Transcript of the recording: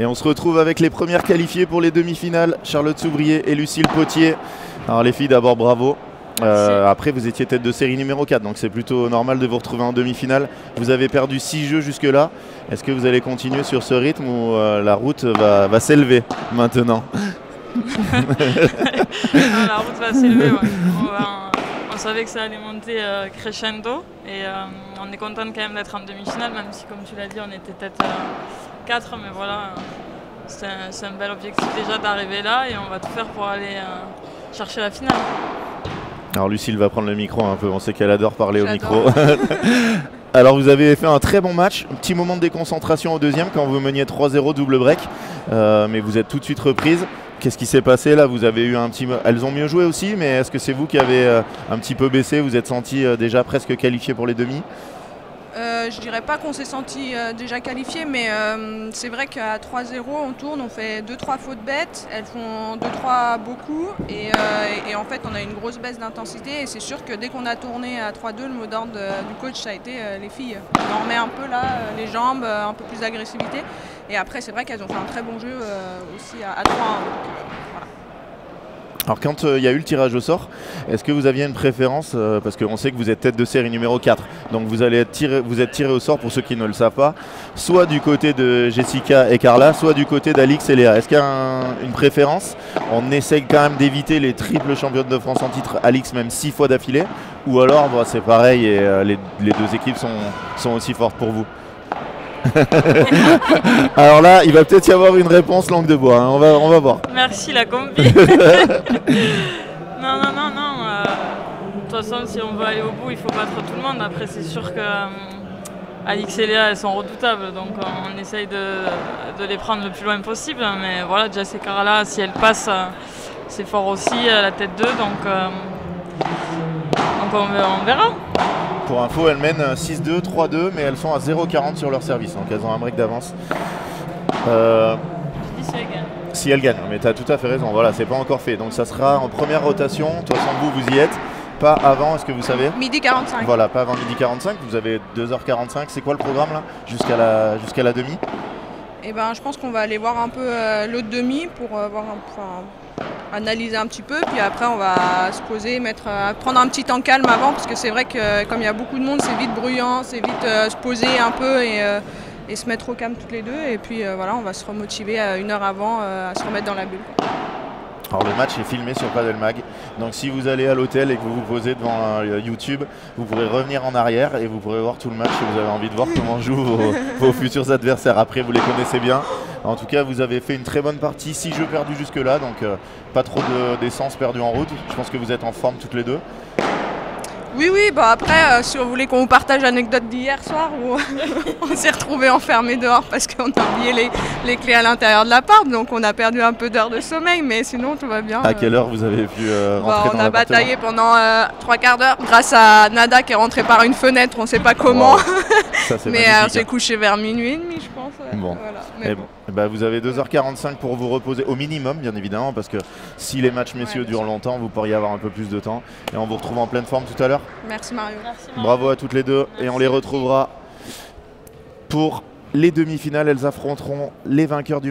Et on se retrouve avec les premières qualifiées pour les demi-finales, Charlotte Soubrier et Lucille Potier. Alors les filles, d'abord bravo. Après vous étiez tête de série numéro 4, donc c'est plutôt normal de vous retrouver en demi-finale. Vous avez perdu 6 jeux jusque-là. Est-ce que vous allez continuer sur ce rythme ou la route va s'élever maintenant? Non, la route va s'élever, ouais. On savait que ça allait monter crescendo et on est contente quand même d'être en demi-finale, même si comme tu l'as dit on était tête 4, mais voilà, c'est un bel objectif déjà d'arriver là et on va tout faire pour aller chercher la finale. Alors Lucille va prendre le micro un peu, on sait qu'elle adore parler au micro. Alors vous avez fait un très bon match, un petit moment de déconcentration au deuxième quand vous meniez 3-0 double break, mais vous êtes tout de suite reprise. Qu'est-ce qui s'est passé là? Vous avez eu un petit... Elles ont mieux joué aussi, mais est-ce que c'est vous qui avez un petit peu baissé? Vous êtes senti déjà presque qualifié pour les demi? Je dirais pas qu'on s'est senti déjà qualifié, mais c'est vrai qu'à 3-0 on tourne, on fait 2-3 fautes bêtes, elles font 2-3 beaucoup et en fait on a une grosse baisse d'intensité et c'est sûr que dès qu'on a tourné à 3-2, le mot d'ordre du coach ça a été les filles. On en remet un peu là, les jambes, un peu plus d'agressivité et après c'est vrai qu'elles ont fait un très bon jeu aussi à 3-1. Voilà. Alors quand il y a eu le tirage au sort, est-ce que vous aviez une préférence parce qu'on sait que vous êtes tête de série numéro 4, donc vous êtes tiré au sort pour ceux qui ne le savent pas, soit du côté de Jessica et Carla, soit du côté d'Alix et Léa. Est-ce qu'il y a une préférence? On essaye quand même d'éviter les triples championnes de France en titre, Alix même 6 fois d'affilée, ou alors c'est pareil et les deux équipes sont aussi fortes pour vous? Alors là, il va peut-être y avoir une réponse langue de bois, hein. On va voir. Merci la combi. Non. De toute façon, si on veut aller au bout, il faut battre tout le monde. Après, c'est sûr que Alix et Léa, elles sont redoutables, donc on essaye de les prendre le plus loin possible. Mais voilà, Jess et Carla, si elles passent, c'est fort aussi à la tête 2, donc on verra. Pour info, elles mènent 6-2, 3-2, mais elles sont à 0,40 sur leur service, donc elles ont un break d'avance. Si elles gagnent, mais tu as tout à fait raison, voilà, c'est pas encore fait. Donc ça sera en première rotation, de toute façon vous y êtes, pas avant, est-ce que vous savez? Midi 45. Voilà, pas avant midi 45, vous avez 2h45, c'est quoi le programme là, jusqu'à la demi? Eh ben, je pense qu'on va aller voir un peu l'autre demi pour analyser un petit peu, puis après on va se poser, prendre un petit temps calme avant, parce que c'est vrai que comme il y a beaucoup de monde, c'est vite bruyant, c'est vite se poser un peu et se mettre au calme toutes les deux, et puis voilà, on va se remotiver une heure avant à se remettre dans la bulle. Alors le match est filmé sur Padel Mag, donc si vous allez à l'hôtel et que vous vous posez devant YouTube, vous pourrez revenir en arrière et vous pourrez voir tout le match si vous avez envie de voir comment jouent vos futurs adversaires. Après vous les connaissez bien. En tout cas vous avez fait une très bonne partie, 6 jeux perdus jusque là, donc pas trop d'essence perdue en route. Je pense que vous êtes en forme toutes les deux. Oui, bah après, si vous voulez qu'on vous partage l'anecdote d'hier soir où on s'est retrouvés enfermés dehors parce qu'on a oublié les clés à l'intérieur de l'appart, donc on a perdu un peu d'heures de sommeil, mais sinon tout va bien. À quelle heure vous avez pu rentrer dans l'appartement? On a bataillé pendant 3 quarts d'heure grâce à Nada qui est rentrée par une fenêtre, on ne sait pas comment. Wow. Ça, mais on s'est couché vers minuit et demi, je pense. Bon. Voilà. Bah, vous avez 2h45 pour vous reposer au minimum, bien évidemment, parce que si les matchs messieurs durent longtemps, vous pourriez avoir un peu plus de temps. Et on vous retrouve en pleine forme tout à l'heure. Merci Mario. Bravo à toutes les deux. Merci. Et on les retrouvera pour les demi-finales. Elles affronteront les vainqueurs du